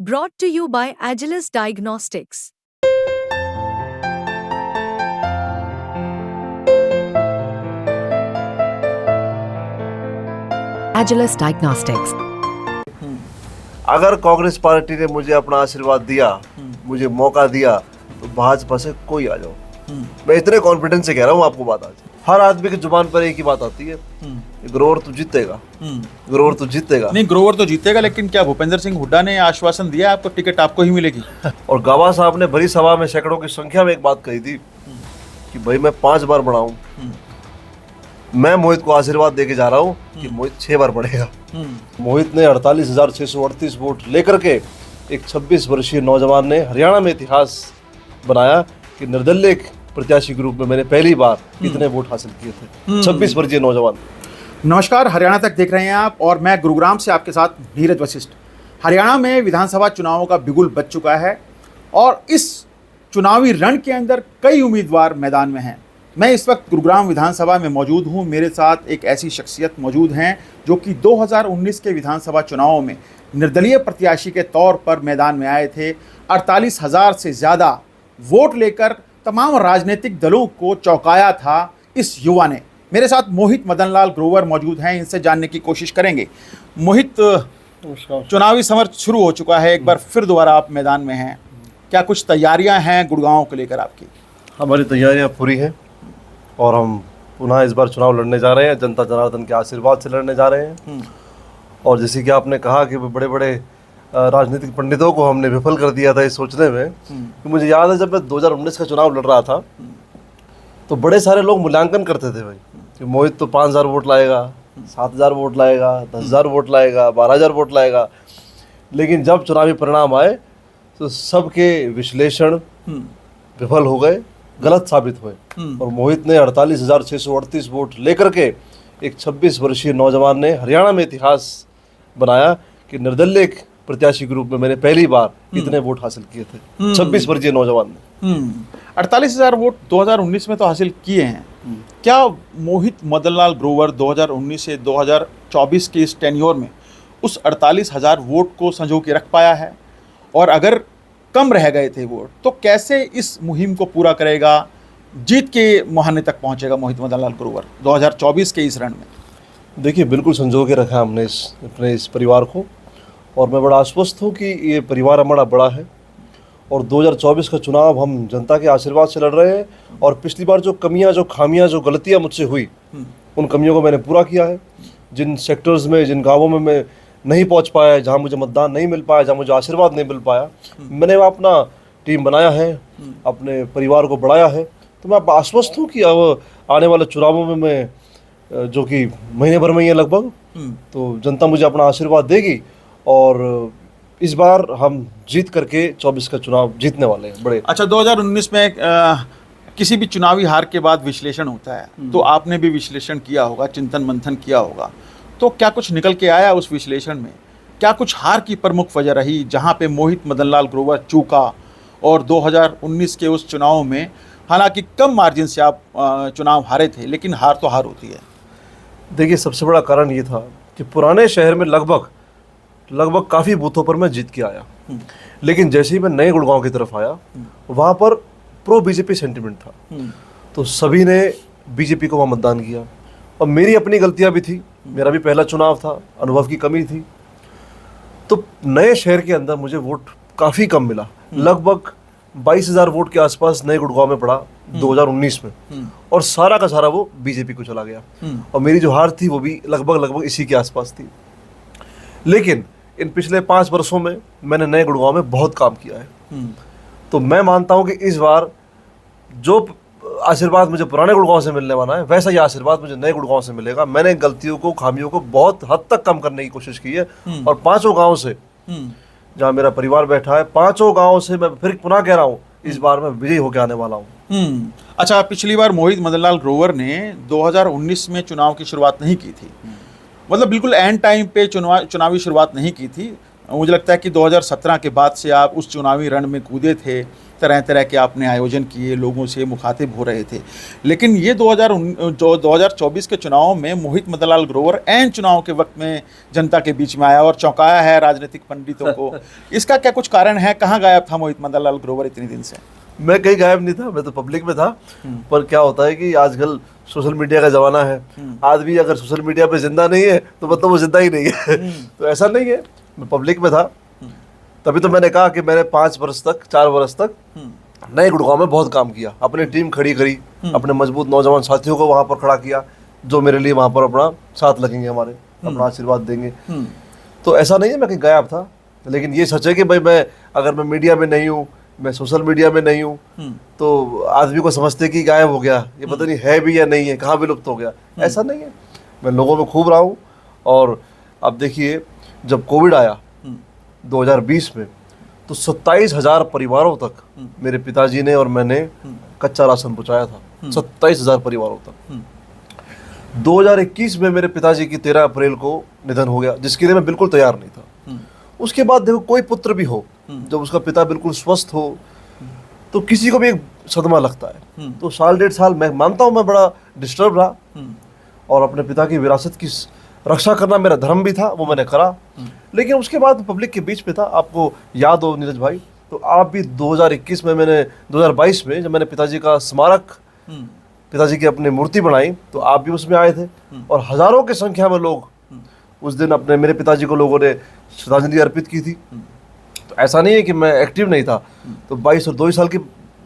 Brought to you by Agilus Diagnostics. Agilus Diagnostics. अगर Congress party ने मुझे अपना आशीर्वाद दिया, मुझे मौका दिया, तो भाजपा से कोई आ जाओ। मैं इतने कॉन्फिडेंस से कह रहा हूँ आपको बात। आज हर आदमी की जुबान पर एक ही बात आती है, ग्रोवर तो जीतेगा, ग्रोवर तो जीतेगा। नहीं, ग्रोवर तो जीतेगा, लेकिन क्या भूपेंद्र सिंह हुड्डा ने आश्वासन दिया आपको टिकट आपको ही मिलेगी? और गाबा साहब ने भरी सभा में सैकड़ों की संख्या में एक बात कही थी कि भाई मैं 5 बार बढ़ा हूँ। मैं मोहित को आशीर्वाद देके जा रहा हूँ कि मोहित 6 बार बढ़ेगा। मोहित ने 48,638 वोट लेकर के एक 26 वर्षीय नौजवान ने हरियाणा में इतिहास बनाया कि निर्दलीय प्रत्याशी के रूप में मैंने पहली बार इतने वोट हासिल किए थे। 26 वर्षीय नौजवान। नमस्कार, हरियाणा तक देख रहे हैं आप और मैं गुरुग्राम से आपके साथ नीरज वशिष्ठ। हरियाणा में विधानसभा चुनावों का बिगुल बज चुका है और इस चुनावी रण के अंदर कई उम्मीदवार मैदान में हैं। मैं इस वक्त गुरुग्राम विधानसभा में मौजूद हूं। मेरे साथ एक ऐसी शख्सियत मौजूद हैं जो कि 2019 के विधानसभा चुनावों में निर्दलीय प्रत्याशी के तौर पर मैदान में आए थे। 48,000 से ज़्यादा वोट लेकर तमाम राजनीतिक दलों को चौंकाया था इस युवा ने। मेरे साथ मोहित मदनलाल ग्रोवर मौजूद हैं, इनसे जानने की कोशिश करेंगे। मोहित, चुनावी समर शुरू हो चुका है, एक बार फिर दोबारा आप मैदान में हैं। क्या कुछ तैयारियां हैं गुड़गांव को लेकर आपकी? हमारी तैयारियां पूरी हैं और हम पुनः इस बार चुनाव लड़ने जा रहे हैं। जनता जनार्दन के आशीर्वाद से लड़ने जा रहे हैं। और जैसे कि आपने कहा कि बड़े बड़े राजनीतिक पंडितों को हमने विफल कर दिया था इस सोचने में कि मुझे याद है जब मैं 2019 का चुनाव लड़ रहा था तो बड़े सारे लोग मूल्यांकन करते थे भाई कि मोहित तो 5,000 वोट लाएगा, 7,000 वोट लाएगा, 10,000 वोट लाएगा, 12,000 वोट लाएगा। लेकिन जब चुनावी परिणाम आए तो सबके विश्लेषण विफल हो गए, गलत साबित हुए। और मोहित ने 48,638 वोट लेकर के एक 26 वर्षीय नौजवान ने हरियाणा में इतिहास बनाया कि निर्दलीय प्रत्याशी के रूप में मैंने पहली बार इतने वोट हासिल किए थे। 26 वर्षीय नौजवान ने 48,000 वोट 2019 में तो हासिल किए हैं। क्या मोहित मदनलाल ग्रोवर 2019 से 2024 के इस टेन्योर में उस 48,000 वोट को संजो के रख पाया है? और अगर कम रह गए थे वोट तो कैसे इस मुहिम को पूरा करेगा, जीत के मुहाने तक पहुंचेगा मोहित मदनलाल ग्रोवर 2024 के इस रण में? देखिए, बिल्कुल संजो के रखा हमने अपने इस परिवार को और मैं बड़ा आश्वस्त हूँ कि ये परिवार हमारा बड़ा है और 2024 का चुनाव हम जनता के आशीर्वाद से लड़ रहे हैं। और पिछली बार जो कमियां, जो खामियां, जो गलतियां मुझसे हुई उन कमियों को मैंने पूरा किया है। जिन सेक्टर्स में, जिन गाँवों में मैं नहीं पहुंच पाया, जहां मुझे मतदान नहीं मिल पाया, जहां मुझे आशीर्वाद नहीं मिल पाया, मैंने अपना टीम बनाया है, अपने परिवार को बढ़ाया है। तो मैं आश्वस्त हूँ कि अब आने वाले चुनावों में मैं जो कि महीने भर में ही है लगभग, तो जनता मुझे अपना आशीर्वाद देगी और इस बार हम जीत करके 24 का चुनाव जीतने वाले हैं। बड़े अच्छा, 2019 में किसी भी चुनावी हार के बाद विश्लेषण होता है, तो आपने भी विश्लेषण किया होगा, चिंतन मंथन किया होगा, तो क्या कुछ निकल के आया उस विश्लेषण में? क्या कुछ हार की प्रमुख वजह रही जहां पे मोहित मदनलाल ग्रोवर चूका? और 2019 के उस चुनाव में हालांकि कम मार्जिन से आप चुनाव हारे थे, लेकिन हार तो हार होती है। देखिए, सबसे बड़ा कारण ये था कि पुराने शहर में लगभग काफ़ी बूथों पर मैं जीत के आया, लेकिन जैसे ही मैं नए गुड़गांव की तरफ आया वहाँ पर प्रो बीजेपी सेंटिमेंट था, तो सभी ने बीजेपी को वहाँ मतदान किया। और मेरी अपनी गलतियाँ भी थी, मेरा भी पहला चुनाव था, अनुभव की कमी थी, तो नए शहर के अंदर मुझे वोट काफ़ी कम मिला। लगभग 22,000 वोट के आसपास नए गुड़गांव में पड़ा 2019 में, और सारा का सारा वो बीजेपी को चला गया। और मेरी जो हार थी वो भी लगभग इसी के आसपास थी। लेकिन इन पिछले 5 वर्षों में मैंने नए गुड़गांव में बहुत काम किया है, तो मैं मानता हूं कि इस बार जो आशीर्वाद मुझे पुराने गुड़गांव से मिलने वाला है वैसा ही आशीर्वाद मुझे नए गुड़गांव से मिलेगा। मैंने गलतियों को, खामियों को बहुत हद तक कम करने की कोशिश की है और 5 गाँव से जहाँ मेरा परिवार बैठा है, 5 गाँव से मैं फिर पुनः कह रहा हूँ इस बार मैं विजयी होकर आने वाला हूँ। अच्छा, पिछली बार मोहित मदनलाल ग्रोवर ने 2019 में चुनाव की शुरुआत नहीं की थी, मतलब बिल्कुल एंड टाइम पे चुनावी शुरुआत नहीं की थी। मुझे लगता है कि 2017 के बाद से आप उस चुनावी रण में कूदे थे तरह तरह के आपने आयोजन किए, लोगों से मुखातिब हो रहे थे। लेकिन ये 2024 के चुनाव में मोहित मदनलाल ग्रोवर ऐन चुनाव के वक्त में जनता के बीच में आया और चौंकाया है राजनीतिक पंडितों को। इसका क्या कुछ कारण है? कहाँ गायब था मोहित मदनलाल ग्रोवर इतने दिन से? मैं कहीं गायब नहीं था, मैं तो पब्लिक में था। पर क्या होता है कि आजकल सोशल मीडिया का जमाना है, आदमी अगर सोशल मीडिया पे जिंदा नहीं है तो मतलब वो जिंदा ही नहीं है। तो ऐसा नहीं है, मैं पब्लिक में था। तभी तो मैंने कहा कि मैंने 4 वर्ष तक नए गुड़गांव में बहुत काम किया, अपनी टीम खड़ी करी, अपने मजबूत नौजवान साथियों को वहाँ पर खड़ा किया जो मेरे लिए वहाँ पर अपना साथ लगेंगे, हमारे अपना आशीर्वाद देंगे। तो ऐसा नहीं है मैं कहीं गायब था, लेकिन ये सच है कि भाई अगर मैं मीडिया में नहीं हूँ, मैं सोशल मीडिया में नहीं हूँ, तो आदमी को समझते कि गायब हो गया, ये पता नहीं है भी या नहीं है, कहाँ विलुप्त हो गया। ऐसा नहीं है, मैं लोगों में खूब रहा हूँ। और अब देखिए, जब कोविड आया 2020 में, तो 27,000 परिवारों तक मेरे पिताजी ने और मैंने कच्चा राशन पहुँचाया था। 27,000 परिवारों तक। 2021 में मेरे पिताजी की 13 अप्रैल को निधन हो गया, जिसके लिए मैं बिल्कुल तैयार नहीं था। उसके बाद देखो, कोई पुत्र भी हो जब उसका पिता बिल्कुल स्वस्थ हो तो किसी को भी एक सदमा लगता है। तो 1.5 साल मैं मानता हूँ मैं बड़ा डिस्टर्ब रहा, और अपने पिता की विरासत की रक्षा करना मेरा धर्म भी था, वो मैंने करा। लेकिन उसके बाद पब्लिक के बीच में था। आपको याद हो नीरज भाई, तो आप भी 2021 में 2022 में जब मैंने पिताजी का स्मारक, पिताजी की अपनी मूर्ति बनाई, तो आप भी उसमें आए थे, और हजारों की संख्या में लोग उस दिन अपने मेरे पिताजी को लोगों ने श्रद्धांजलि अर्पित की थी। तो ऐसा नहीं है कि मैं एक्टिव नहीं था। तो 22 और 22 साल की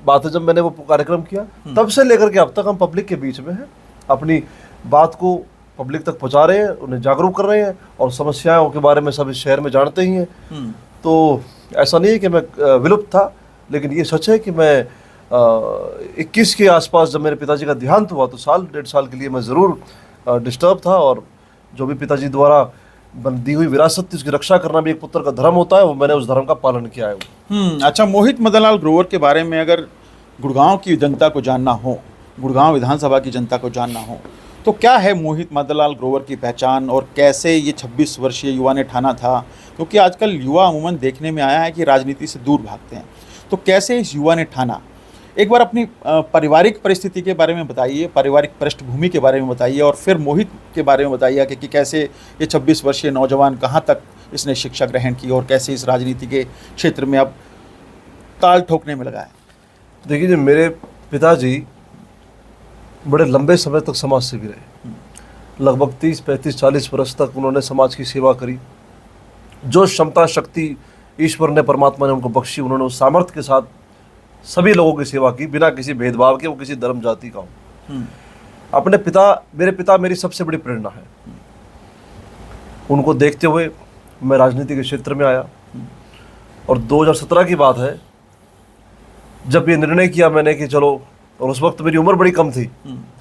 बात है जब मैंने वो कार्यक्रम किया, तब से लेकर के अब तक हम पब्लिक के बीच में हैं, अपनी बात को पब्लिक तक पहुंचा रहे हैं, उन्हें जागरूक कर रहे हैं, और समस्याओं के बारे में सब इस शहर में जानते ही हैं। तो ऐसा नहीं है कि मैं विलुप्त था, लेकिन ये सच है कि मैं 21 के आसपास जब मेरे पिताजी का देहांत हुआ, तो 1.5 साल के लिए मैं ज़रूर डिस्टर्ब था। और जो भी पिताजी द्वारा दी हुई विरासत थी, उसकी रक्षा करना भी एक पुत्र का धर्म होता है, वो मैंने उस धर्म का पालन किया है। अच्छा, मोहित मदनलाल ग्रोवर के बारे में अगर गुड़गांव की जनता को जानना हो, गुड़गांव विधानसभा की जनता को जानना हो, तो क्या है मोहित मदनलाल ग्रोवर की पहचान, और कैसे ये 26 वर्षीय युवा ने ठाना था? क्योंकि आजकल युवा अमूमन देखने में आया है कि राजनीति से दूर भागते हैं, तो कैसे इस युवा ने ठाना? एक बार अपनी पारिवारिक परिस्थिति के बारे में बताइए, पारिवारिक पृष्ठभूमि के बारे में बताइए, और फिर मोहित के बारे में बताइए कि कैसे ये 26 वर्षीय नौजवान कहाँ तक इसने शिक्षा ग्रहण की और कैसे इस राजनीति के क्षेत्र में अब ताल ठोकने में लगा है। देखिए, मेरे पिताजी बड़े लंबे समय तक समाज सेवी रहे। लगभग 30, 35, 40 वर्ष तक उन्होंने समाज की सेवा करी। जो क्षमता, शक्ति ईश्वर ने, परमात्मा ने उनको बख्शी, उन्होंने उस सामर्थ्य के साथ सभी लोगों की सेवा की, बिना किसी भेदभाव के, वो किसी धर्म जाति का हो। अपने पिता, मेरे पिता मेरी सबसे बड़ी प्रेरणा है। उनको देखते हुए मैं राजनीति के क्षेत्र में आया, और 2017 की बात है जब ये निर्णय किया मैंने कि चलो, और उस वक्त मेरी उम्र बड़ी कम थी,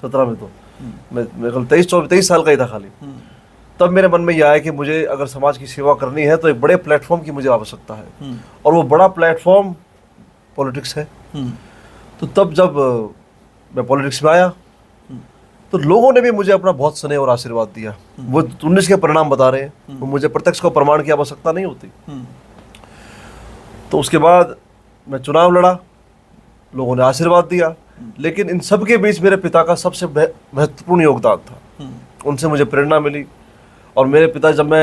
17 में तो मैं 23 साल का ही था खाली। तब मेरे मन में यह आया कि मुझे अगर समाज की सेवा करनी है तो एक बड़े प्लेटफॉर्म की मुझे आवश्यकता है, और वो बड़ा प्लेटफॉर्म पॉलिटिक्स है। तो तब जब मैं पॉलिटिक्स में आया, तो लोगों ने भी मुझे अपना बहुत स्नेह और आशीर्वाद दिया। वो 19 के परिणाम बता रहे हैं, वो मुझे प्रत्यक्ष को प्रमाण की आवश्यकता नहीं होती। तो उसके बाद मैं चुनाव लड़ा, लोगों ने आशीर्वाद दिया, लेकिन इन सब के बीच मेरे पिता का सबसे महत्वपूर्ण योगदान था। उनसे मुझे प्रेरणा मिली, और मेरे पिता, जब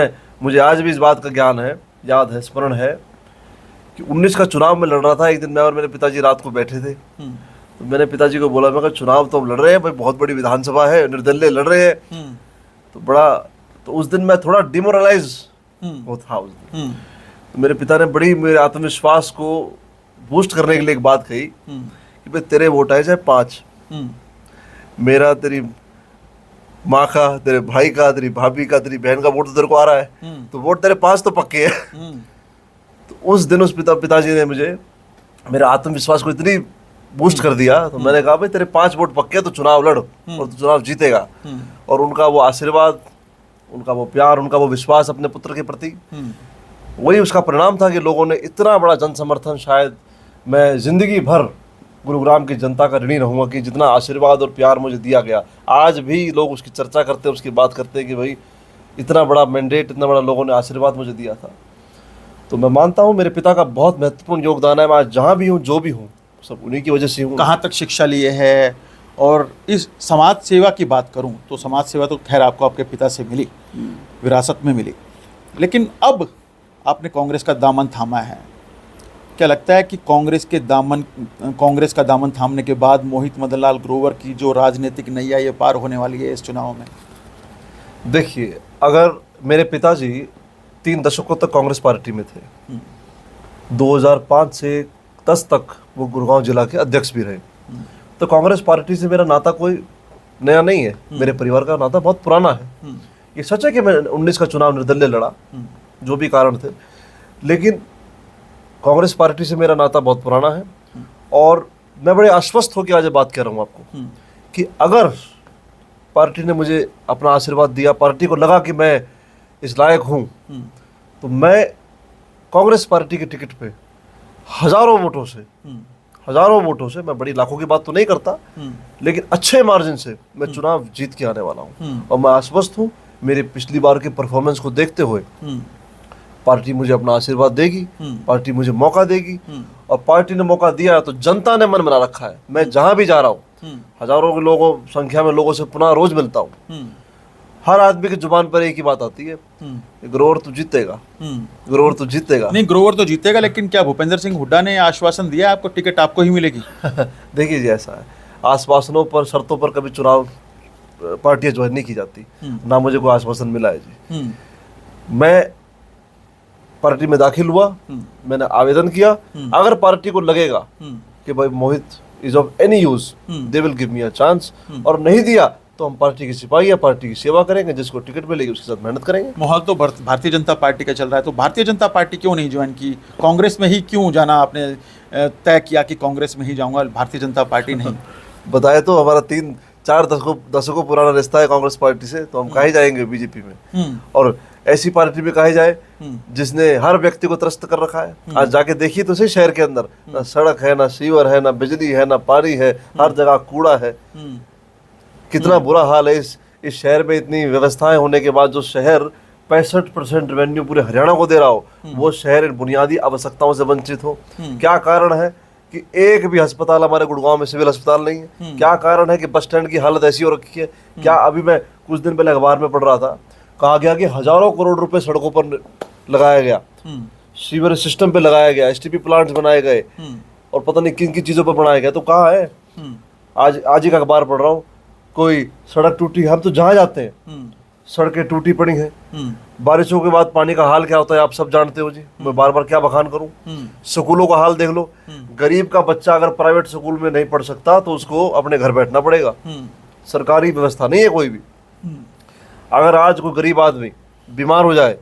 मुझे आज भी इस बात का ज्ञान है, याद है, स्मरण है कि 19 का चुनाव में लड़ रहा था। एक दिन मैं और मेरे पिताजी रात को बैठे थे, तो मैंने पिताजी को बोला, मैं कहा चुनाव तो हम लड़ रहे हैं भाई, बहुत बड़ी विधानसभा है, निर्दलीय लड़ रहे हैं, तो उस दिन मैं थोड़ा डिमोरलाइज वो था उस दिन। तो मेरे पिता ने बड़ी मेरे आत्मविश्वास को बूस्ट करने के लिए एक बात कही कि भाई तेरे वोट आए चाहे 5, मेरा, तेरी माँ का, तेरे भाई का, तेरी भाभी का, तेरी बहन का वोट तो तेरे को आ रहा है, तो वोट तेरे 5 तो पक्के है। तो उस दिन उस पिताजी ने मुझे, मेरे आत्मविश्वास को इतनी बूस्ट कर दिया, तो मैंने कहा भाई तेरे 5 वोट पक्के, तो चुनाव लड़ और तो चुनाव जीतेगा। और उनका वो आशीर्वाद, उनका वो प्यार, उनका वो विश्वास अपने पुत्र के प्रति, वही उसका परिणाम था कि लोगों ने इतना बड़ा जन समर्थन, शायद मैं जिंदगी भर गुरुग्राम की जनता का ऋणी रहूँगा कि जितना आशीर्वाद और प्यार मुझे दिया गया। आज भी लोग उसकी चर्चा करते हैं, उसकी बात करते हैं कि भाई इतना बड़ा मैंडेट, इतना बड़ा लोगों ने आशीर्वाद मुझे दिया था। तो मैं मानता हूँ मेरे पिता का बहुत महत्वपूर्ण योगदान है। मैं आज जहाँ भी हूँ, जो भी हूँ, सब उन्हीं की वजह से हूँ। कहाँ तक शिक्षा लिए है? और इस समाज सेवा की बात करूं तो समाज सेवा तो खैर आपको आपके पिता से मिली, विरासत में मिली, लेकिन अब आपने कांग्रेस का दामन थामा है। क्या लगता है कि कांग्रेस का दामन थामने के बाद मोहित मदनलाल ग्रोवर की जो राजनीतिक नैया ये पार होने वाली है इस चुनाव में? देखिए, अगर मेरे पिताजी 3 दशकों तक कांग्रेस पार्टी में थे, 2005 से 10 तक वो गुड़गांव जिला के अध्यक्ष भी रहे, तो कांग्रेस पार्टी से मेरा नाता कोई नया नहीं है। मेरे परिवार का नाता बहुत पुराना है। ये सच है कि मैं 19 का चुनाव निर्दलीय लड़ा, जो भी कारण थे, लेकिन कांग्रेस पार्टी से मेरा नाता बहुत पुराना है। और मैं बड़े आश्वस्त होकर आज बात कह रहा हूँ आपको कि अगर पार्टी ने मुझे अपना आशीर्वाद दिया, पार्टी को लगा कि मैं इस लायक हूँ, तो मैं कांग्रेस पार्टी के टिकट पे हजारों वोटों से, मैं बड़ी लाखों की बात तो नहीं करता, लेकिन अच्छे मार्जिन से मैं चुनाव जीत के आने वाला हूँ। और मैं आश्वस्त हूँ, मेरे पिछली बार के परफॉर्मेंस को देखते हुए पार्टी मुझे अपना आशीर्वाद देगी, पार्टी मुझे मौका देगी। और पार्टी ने मौका दिया तो जनता ने मन बना रखा है। मैं जहां भी जा रहा हूँ, हजारों के लोगों संख्या में लोगों से पुनः रोज मिलता हूँ, हर आदमी की जुबान पर एक ही बात आती है, ग्रोवर तो जीतेगा, ग्रोवर तो जीतेगा। नहीं, ग्रोवर तो जीतेगा, लेकिन क्या भूपेंद्र सिंह हुड्डा ने आश्वासन दिया आपको टिकट आपको ही मिलेगी? देखिए जी, ऐसा है, आश्वासनों पर, शर्तों पर कभी चुनाव पार्टियां ज्वाइन नहीं की जाती, ना मुझे कोई आश्वासन मिला है जी। मैं पार्टी में दाखिल हुआ, मैंने आवेदन किया। अगर पार्टी को लगेगा कि भाई Mohit is of any use, they will give me a chance, और नहीं दिया तो हम पार्टी के सिपाही या पार्टी की सेवा करेंगे, जिसको टिकट मिलेगी उसके साथ मेहनत करेंगे। माहौल तो भारतीय जनता पार्टी का चल रहा है, तो भारतीय जनता पार्टी क्यों नहीं ज्वाइन की? कांग्रेस में ही क्यों जाना आपने तय किया कि कांग्रेस में ही जाऊंगा, भारतीय जनता पार्टी नहीं? बताया तो, हमारा 3-4 दशकों पुराना रिश्ता है कांग्रेस पार्टी से, तो हम कहीं जाएंगे बीजेपी में, और ऐसी पार्टी में कहीं जाए जिसने हर व्यक्ति को त्रस्त कर रखा है। आज जाके देखिए तो सही, शहर के अंदर ना सड़क है, ना सीवर है, ना बिजली है, ना पानी है, हर जगह कूड़ा है। कितना बुरा हाल है इस शहर में। इतनी व्यवस्थाएं होने के बाद जो शहर 65% रेवेन्यू पूरे हरियाणा को दे रहा हो, वो शहर बुनियादी आवश्यकताओं से वंचित हो। क्या कारण है कि एक भी अस्पताल हमारे गुड़गांव में, सिविल अस्पताल नहीं है? क्या कारण है कि बस स्टैंड की हालत ऐसी हो रखी है? क्या अभी मैं कुछ दिन पहले अखबार में पढ़ रहा था, कहा गया कि हजारों करोड़ रुपए सड़कों पर लगाया गया, सीवर सिस्टम पे लगाया गया, एसटीपी प्लांट्स बनाए गए, और पता नहीं किन किन चीजों पर बनाया गया। तो कहाँ है? आज ही का अखबार पढ़ रहा हूँ, कोई सड़क टूटी, हम तो जहाँ जाते हैं सड़कें टूटी पड़ी हैं। बारिशों के बाद पानी का हाल क्या होता है आप सब जानते हो जी, मैं बार बार क्या बखान करूं। स्कूलों का हाल देख लो, गरीब का बच्चा अगर प्राइवेट स्कूल में नहीं पढ़ सकता तो उसको अपने घर बैठना पड़ेगा, सरकारी व्यवस्था नहीं है कोई भी। अगर आज कोई गरीब आदमी बीमार हो जाए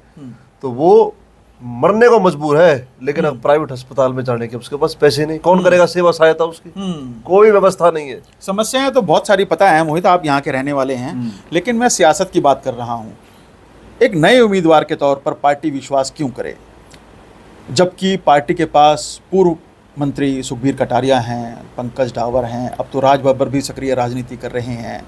तो वो मरने को मजबूर है, लेकिन अब प्राइवेट अस्पताल में जाने के उसके पास पैसे नहीं, कौन करेगा सेवा सहायता उसकी? कोई व्यवस्था नहीं है। समस्याएं तो बहुत सारी पता है मोहित, आप यहाँ के रहने वाले हैं, लेकिन मैं सियासत की बात कर रहा हूँ। एक नए उम्मीदवार के तौर पर पार्टी विश्वास क्यों करे, जबकि पार्टी के पास पूर्व मंत्री सुखबीर कटारिया हैं, पंकज डावर हैं, अब तो राज बब्बर भी सक्रिय राजनीति कर रहे हैं,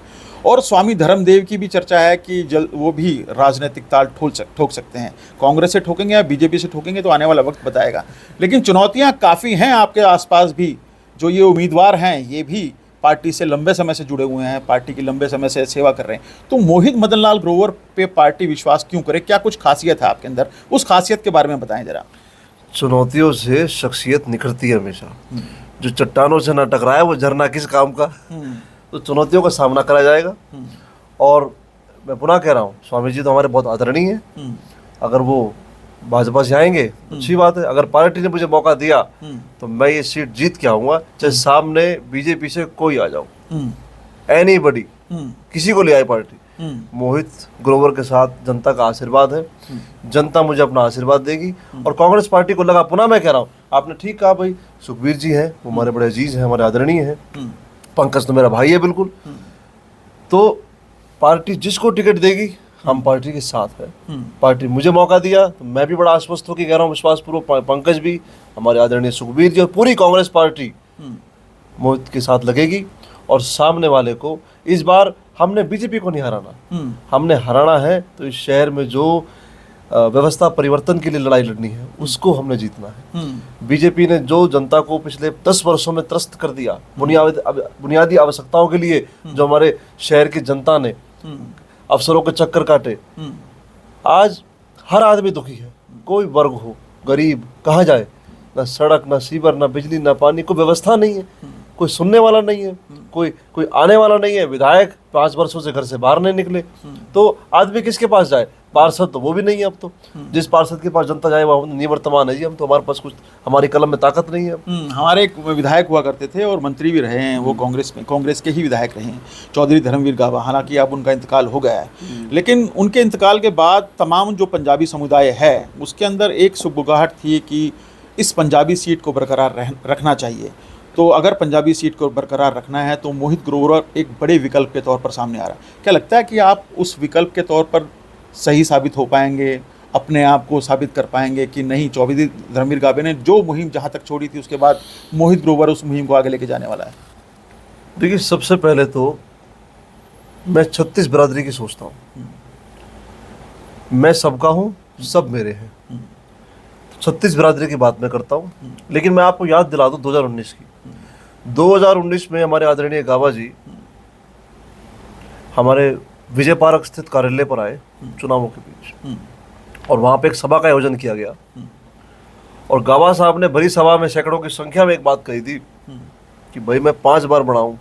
और स्वामी धर्मदेव की भी चर्चा है कि वो भी राजनीतिक ताल ठोक सकते हैं। कांग्रेस से ठोकेंगे या बीजेपी से ठोकेंगे तो आने वाला वक्त बताएगा, लेकिन चुनौतियां काफ़ी हैं आपके आसपास भी। जो ये उम्मीदवार हैं ये भी पार्टी से लंबे समय से जुड़े हुए हैं, पार्टी की लंबे समय से सेवा कर रहे हैं। तो मोहित मदनलाल ग्रोवर पे पार्टी विश्वास क्यों करे? क्या कुछ खासियत है आपके अंदर? उस खासियत के बारे में बताएं जरा। चुनौतियों से शख्सियत निखरती है हमेशा। जो चट्टानों से ना टकराए वो झरना किस काम का। तो चुनौतियों का सामना करा जाएगा। और मैं पुनः कह रहा हूँ, स्वामी जी तो हमारे बहुत आदरणीय हैं। अगर वो भाजपा से आएंगे तो अच्छी बात है। अगर पार्टी ने मुझे मौका दिया तो मैं ये सीट जीत के आऊँगा, चाहे सामने बीजेपी से कोई आ जाओ, एनीबॉडी, किसी को ले आए पार्टी। मोहित ग्रोवर के साथ जनता का आशीर्वाद है, जनता मुझे अपना आशीर्वाद देगी। और कांग्रेस पार्टी को लगा, पुनः मैं कह रहा हूँ, आपने ठीक कहा भाई, सुखबीर जी हैं, वो हमारे बड़े अजीज हैं, हमारे आदरणीय हैं, पंकज तो मेरा भाई है बिल्कुल। तो पार्टी जिसको टिकट देगी हम पार्टी के साथ है। पार्टी मुझे मौका दिया तो मैं भी बड़ा आश्वस्त होकर कह रहा हूँ, विश्वासपूर्वक, पंकज भी, हमारे आदरणीय सुखबीर जी और पूरी कांग्रेस पार्टी मोहित के साथ लगेगी। और सामने वाले को इस बार हमने बीजेपी को नहीं हराना, हमने हराना है तो इस शहर में जो व्यवस्था परिवर्तन के लिए लड़ाई लड़नी है, उसको हमने जीतना है। बीजेपी ने जो जनता को पिछले 10 वर्षों में त्रस्त कर दिया, बुनियादी आवश्यकताओं के लिए जो हमारे शहर की जनता ने अफसरों के चक्कर काटे, आज हर आदमी दुखी है। कोई वर्ग हो, गरीब, कहाँ जाए, ना सड़क, ना सीवर, ना बिजली, ना पानी, कोई व्यवस्था नहीं है, कोई सुनने वाला नहीं है, कोई आने वाला नहीं है। विधायक 5 वर्षों से घर से बाहर नहीं निकले, तो आदमी किसके पास जाए? पार्षद तो वो भी नहीं है अब तो। जिस पार्षद के पास जनता जाए वहाँ निवर्तमान है जी, हम तो, हमारे पास कुछ, हमारी कलम में ताकत नहीं है। हमारे एक विधायक हुआ करते थे और मंत्री भी रहे हैं, वो कांग्रेस के ही विधायक रहे हैं, चौधरी धर्मवीर गाबा। हालांकि अब उनका इंतकाल हो गया है, लेकिन उनके इंतकाल के बाद तमाम जो पंजाबी समुदाय है उसके अंदर एक सुगबुगाहट थी कि इस पंजाबी सीट को बरकरार रखना चाहिए। तो अगर पंजाबी सीट को बरकरार रखना है तो मोहित ग्रोवर एक बड़े विकल्प के तौर पर सामने आ रहा है। क्या लगता है कि आप उस विकल्प के तौर पर सही साबित हो पाएंगे, अपने आप को साबित कर पाएंगे कि नहीं, चौधरी धर्मवीर गाबे ने जो मुहिम जहाँ तक छोड़ी थी उसके बाद मोहित ग्रोवर उस मुहिम को आगे लेके जाने वाला है? देखिए, सबसे पहले तो मैं 36 बिरादरी की सोचता हूँ। मैं सबका हूँ, सब मेरे हैं। 36 बिरादरी की बात मैं करता हूँ। लेकिन मैं आपको याद दिला दूँ 2019 की। 2019 में हमारे आदरणीय गाबा जी हमारे विजय पार्क स्थित कार्यालय पर आए चुनावों के बीच, और वहाँ पे एक सभा का आयोजन किया गया। और गाबा साहब ने भरी सभा में सैकड़ों की संख्या में एक बात कही थी कि भाई मैं 5 बार बढ़ा हूँ,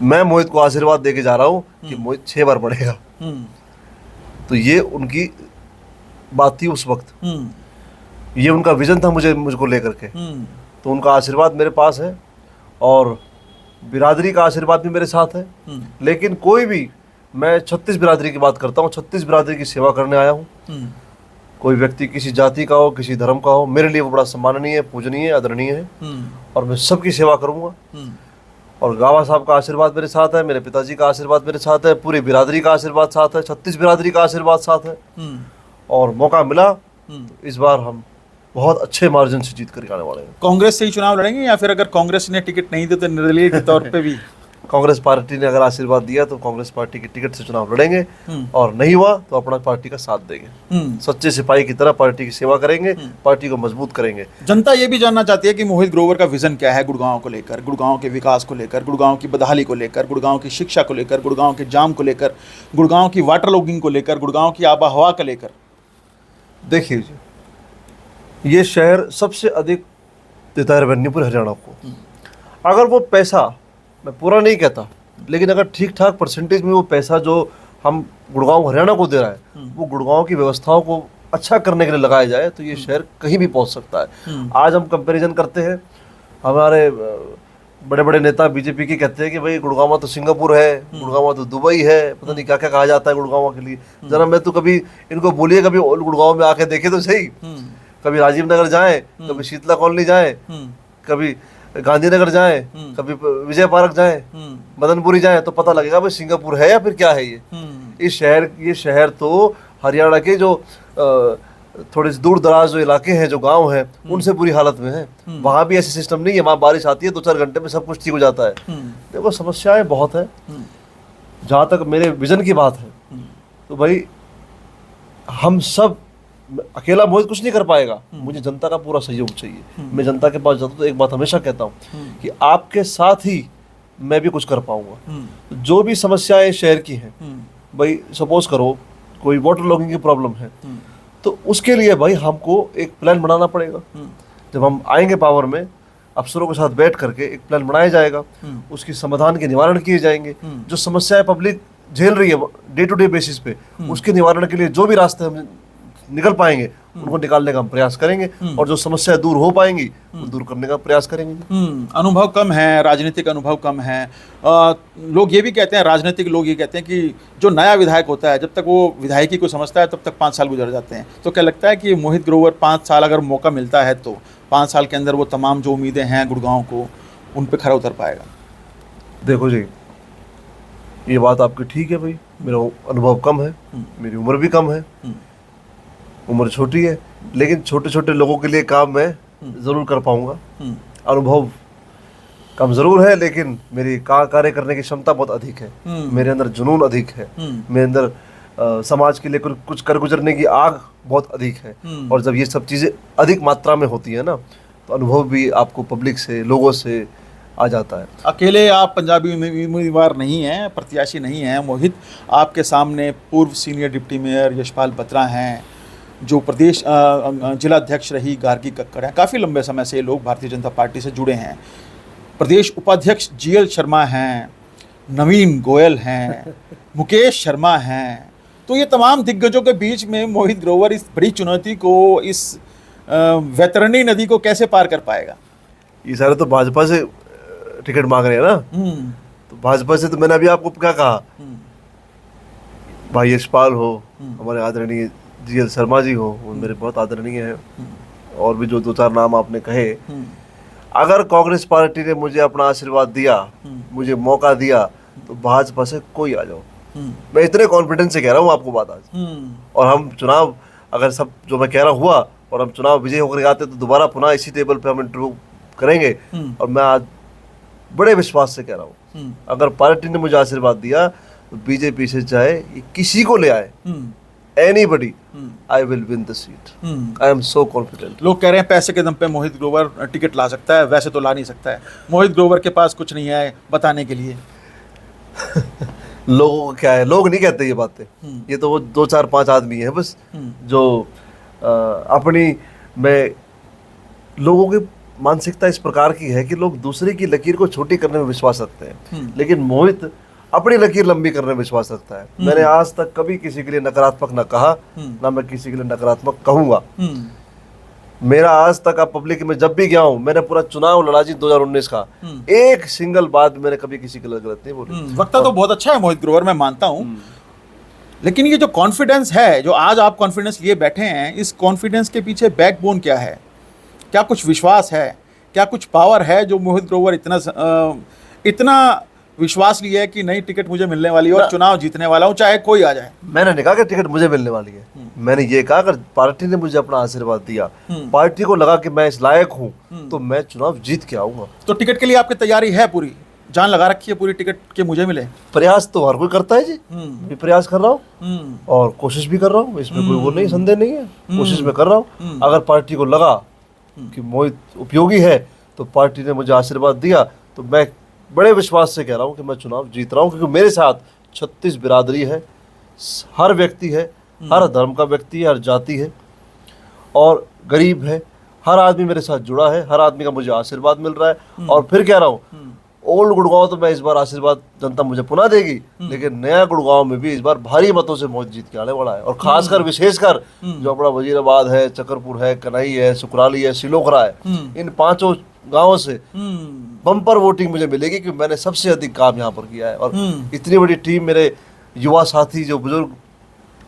मैं मोहित को आशीर्वाद देके जा रहा हूँ कि मोहित 6 बार बढ़ेगा। तो ये उनकी बात थी उस वक्त, ये उनका विजन था मुझको लेकर के। तो उनका आशीर्वाद मेरे पास है और बिरादरी का आशीर्वाद भी मेरे साथ है। लेकिन कोई भी, मैं 36 बिरादरी की बात करता हूँ, 36 बिरादरी की सेवा करने आया हूँ। कोई व्यक्ति किसी जाति का हो, किसी धर्म का हो, मेरे लिए वो बड़ा सम्माननीय, पूजनीय, आदरणीय है, और मैं सबकी सेवा करूँगा। और गाबा साहब का आशीर्वाद मेरे साथ है, मेरे पिताजी का आशीर्वाद मेरे साथ है, पूरी बिरादरी का आशीर्वाद साथ है, 36 बिरादरी का आशीर्वाद साथ है। और मौका मिला तो इस बार हम बहुत अच्छे मार्जिन से जीत कर आने वाले हैं। कांग्रेस से ही चुनाव लड़ेंगे या फिर अगर कांग्रेस ने टिकट नहीं दी तो निर्दलीय के तौर पे भी? कांग्रेस पार्टी ने अगर आशीर्वाद दिया तो कांग्रेस पार्टी की टिकट से चुनाव लड़ेंगे, और नहीं हुआ तो अपना पार्टी का साथ देंगे। सच्चे सिपाही की तरह पार्टी की सेवा करेंगे, पार्टी को मजबूत करेंगे। जनता ये भी जानना चाहती है कि मोहित ग्रोवर का विजन क्या है गुड़गांव को लेकर, गुड़गांव के विकास को लेकर, गुड़गांव की बदहाली को लेकर, गुड़गांव की शिक्षा को लेकर, गुड़गांव के जाम को लेकर, गुड़गांव की वाटर लॉगिंग को लेकर, गुड़गांव की आबोहवा को लेकर। देखिए जी, ये शहर सबसे अधिक देता है रेवेन्यू पूरे हरियाणा को। अगर वो पैसा, मैं पूरा नहीं कहता, लेकिन अगर ठीक ठाक परसेंटेज में वो पैसा जो हम गुड़गांव हरियाणा को दे रहा है वो गुड़गांव की व्यवस्थाओं को अच्छा करने के लिए लगाया जाए तो ये शहर कहीं भी पहुंच सकता है। आज हम कंपैरिजन करते हैं, हमारे बड़े बड़े नेता बीजेपी के कहते हैं कि भाई गुड़गांव तो सिंगापुर है, गुड़गांव तो दुबई है, पता नहीं क्या क्या कहा जाता है गुड़गांव के लिए। जरा मैं तो कभी इनको बोलिए, कभी गुड़गांव में आके देखे तो सही, कभी राजीव नगर जाए, कभी शीतला कॉलोनी जाए, कभी गांधीनगर जाए, कभी विजय पार्क जाए, मदनपुरी जाए, तो पता लगेगा भाई सिंगापुर है या फिर क्या है ये शहर तो हरियाणा के जो थोड़े दूर दराज जो इलाके हैं, जो गांव हैं, उनसे बुरी हालत में है। वहाँ भी ऐसी सिस्टम नहीं है, वहाँ बारिश आती है 2-4 घंटे में सब कुछ ठीक हो जाता है। देखो, समस्याएं बहुत है। जहाँ तक मेरे विजन की बात है तो भाई हम सब, अकेला मोहित कुछ नहीं कर पाएगा, मुझे जनता का पूरा सहयोग चाहिए। मैं जनता के पास जाता हूँ तो एक बात हमेशा कहता हूँ कि आपके साथ ही मैं भी कुछ कर पाऊंगा। जो भी समस्याएं शहर की हैं, भाई सपोज करो कोई वाटर लॉगिंग की प्रॉब्लम है, तो उसके लिए भाई हमको एक प्लान बनाना पड़ेगा। जब हम आएंगे पावर में, अफसरों के साथ बैठ करके एक प्लान बनाया जाएगा, उसकी समाधान के निवारण किए जाएंगे। जो समस्याएं पब्लिक झेल रही है डे टू डे बेसिस पे, उसके निवारण के लिए जो भी रास्ते हम निकल पाएंगे उनको निकालने का हम प्रयास करेंगे, और जो समस्या दूर हो पाएंगी वो दूर करने का प्रयास करेंगे। अनुभव कम है, राजनीतिक अनुभव कम है। लोग ये भी कहते हैं, राजनीतिक लोग ये कहते हैं कि जो नया विधायक होता है, जब तक वो विधायकी को समझता है तब तक 5 साल गुजर जाते हैं। तो क्या लगता है कि मोहित ग्रोवर 5 साल अगर मौका मिलता है तो 5 साल के अंदर वो तमाम जो उम्मीदें हैं गुड़गांव को, उन पर खरा उतर पाएगा? देखो जी, ये बात आपकी ठीक है भाई, मेरा अनुभव कम है, मेरी उम्र भी कम है, उम्र छोटी है, लेकिन छोटे छोटे लोगों के लिए काम मैं ज़रूर कर पाऊंगा। अनुभव कम ज़रूर है, लेकिन मेरी कार्य करने की क्षमता बहुत अधिक है। मेरे अंदर जुनून अधिक है, मेरे अंदर समाज के लिए कुछ कर गुजरने की आग बहुत अधिक है। और जब ये सब चीज़ें अधिक मात्रा में होती है ना, तो अनुभव भी आपको पब्लिक से, लोगों से आ जाता है। अकेले आप पंजाबी उम्मीदवार नहीं हैं, प्रत्याशी नहीं हैं मोहित, आपके सामने पूर्व senior deputy mayor Yashpal Batra हैं, जो प्रदेश जिला अध्यक्ष रही गार्गी कक्कड़ हैं, काफ़ी लंबे समय से ये लोग भारतीय जनता पार्टी से जुड़े हैं। प्रदेश उपाध्यक्ष GL शर्मा हैं, नवीन गोयल हैं, मुकेश शर्मा हैं। तो ये तमाम दिग्गजों के बीच में मोहित ग्रोवर इस बड़ी चुनौती को, इस वैतरणी नदी को कैसे पार कर पाएगा? ये सारे तो भाजपा से टिकट मांग रहे हैं ना, तो भाजपा से तो मैंने अभी आपको क्या कहा, भाई यशपाल हो, हमारे आदरणीय GL शर्मा जी हो, वो मेरे बहुत आदरणीय हैं, और भी जो 2-4 नाम आपने कहे, अगर कांग्रेस पार्टी ने मुझे अपना आशीर्वाद दिया, मुझे मौका दिया, तो भाजपा से कोई आ जाओ, मैं इतने कॉन्फिडेंस से कह रहा हूँ आपको बात आज। और हम चुनाव, अगर सब जो मैं कह रहा हुआ और हम चुनाव विजय होकर आते, तो दोबारा पुनः इसी टेबल पे हम इंटरव्यू करेंगे। और मैं आज बड़े विश्वास से कह रहा हूँ, अगर पार्टी ने मुझे आशीर्वाद दिया, तो बीजेपी से चाहे किसी को ले आए, anybody, I will win the seat. I am so confident. लोग कह रहे हैं पैसे के दम पे मोहित ग्रोवर टिकट ला सकता है, वैसे तो ला नहीं सकता है। मोहित ग्रोवर के पास कुछ नहीं है बताने के लिए। लोगों को क्या है, लोग नहीं कहते ये बातें, ये तो वो 2-4-5 आदमी है बस, जो अपनी में लोगों की मानसिकता इस प्रकार की है कि लोग दूसरे की लकीर को छोटी करने में विश्वास रखते हैं, लेकिन मोहित अपनी लकीर लंबी करने में विश्वास रखता है। मैंने आज तक कभी किसी के लिए नकारात्मक ना कहा, ना मैं किसी के लिए नकारात्मक कहूंगा। मेरा आज तक आप पब्लिक में जब भी गया हूं, मैंने पूरा चुनाव लड़ा जी 2019 का, एक सिंगल बात मैंने कभी किसी के लिए गलत नहीं बोली। वक्ता तो बहुत अच्छा है मोहित ग्रोवर, मैं मानता हूं, लेकिन ये जो कॉन्फिडेंस है, जो आज आप कॉन्फिडेंस लिए बैठे हैं, इस कॉन्फिडेंस के पीछे बैकबोन क्या है? क्या कुछ विश्वास है, क्या कुछ पावर है जो मोहित ग्रोवर इतना विश्वास लिया है कि नई टिकट मुझे मिलने वाली है और चुनाव जीतने वाला हूं, चाहे कोई आ जाए? मैंने नहीं कहा कि टिकट मुझे मिलने वाली है, मैंने ये कहा अगर पार्टी ने मुझे अपना आशीर्वाद दिया, पार्टी को लगा कि मैं इस लायक हूं, तो मैं चुनाव जीत के आऊंगा। तो टिकट के लिए आपकी तैयारी है, पूरी जान लगा रखी है पूरी टिकट के मुझे मिले? प्रयास तो हर कोई करता है जी, मैं प्रयास कर रहा हूँ और कोशिश भी कर रहा हूँ, इसमें कोई वो नहीं, संदेह नहीं है, कोशिश में कर रहा हूँ। अगर पार्टी को लगा कि मोहित उपयोगी है, तो पार्टी ने मुझे आशीर्वाद दिया, तो मैं बड़े विश्वास से कह रहा हूँ कि मैं चुनाव जीत रहा हूँ, क्योंकि मेरे साथ 36 बिरादरी है, हर व्यक्ति है, हर धर्म का व्यक्ति है, हर जाति है और गरीब है, हर आदमी मेरे साथ जुड़ा है, हर आदमी का मुझे आशीर्वाद मिल रहा है। और फिर कह रहा हूँ, ओल्ड गुड़गांव तो मैं इस बार आशीर्वाद जनता मुझे पुनः देगी, लेकिन नया गुड़गांव में भी इस बार भारी मतों से मोहित जीत के आने वाला है। और खासकर विशेषकर जो अपना वजीराबाद है, चकरपुर है, कन्हई है, सुकराली है, सिलोखरा है, इन 5 गांवों से बम्पर वोटिंग मुझे मिलेगी, क्योंकि मैंने सबसे अधिक काम यहाँ पर किया है। और इतनी बड़ी टीम, मेरे युवा साथी, जो बुजुर्ग,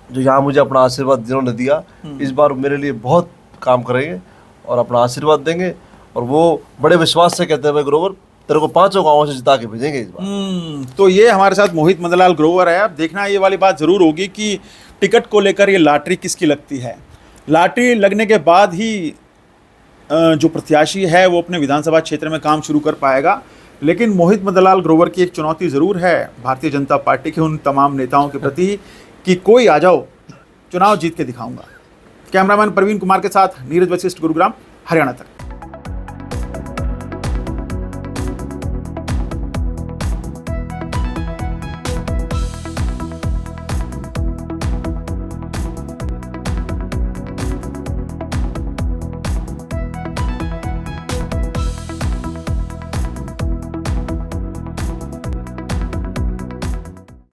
जो यहाँ मुझे अपना आशीर्वाद जिन्होंने दिया, इस बार मेरे लिए बहुत काम करेंगे और अपना आशीर्वाद देंगे। और वो बड़े विश्वास से कहते हैं, भाई ग्रोवर तेरे को 5 गांवों से जिता के भेजेंगे इस बार। तो ये हमारे साथ मोहित मदनलाल ग्रोवर है। अब देखना ये वाली बात जरूर होगी कि टिकट को लेकर ये लॉटरी किसकी लगती है। लॉटरी लगने के बाद ही जो प्रत्याशी है वो अपने विधानसभा क्षेत्र में काम शुरू कर पाएगा। लेकिन मोहित मदनलाल ग्रोवर की एक चुनौती ज़रूर है भारतीय जनता पार्टी के उन तमाम नेताओं के प्रति कि कोई आ जाओ, चुनाव जीत के दिखाऊंगा। कैमरामैन प्रवीण कुमार के साथ नीरज वशिष्ठ, गुरुग्राम, हरियाणा तक।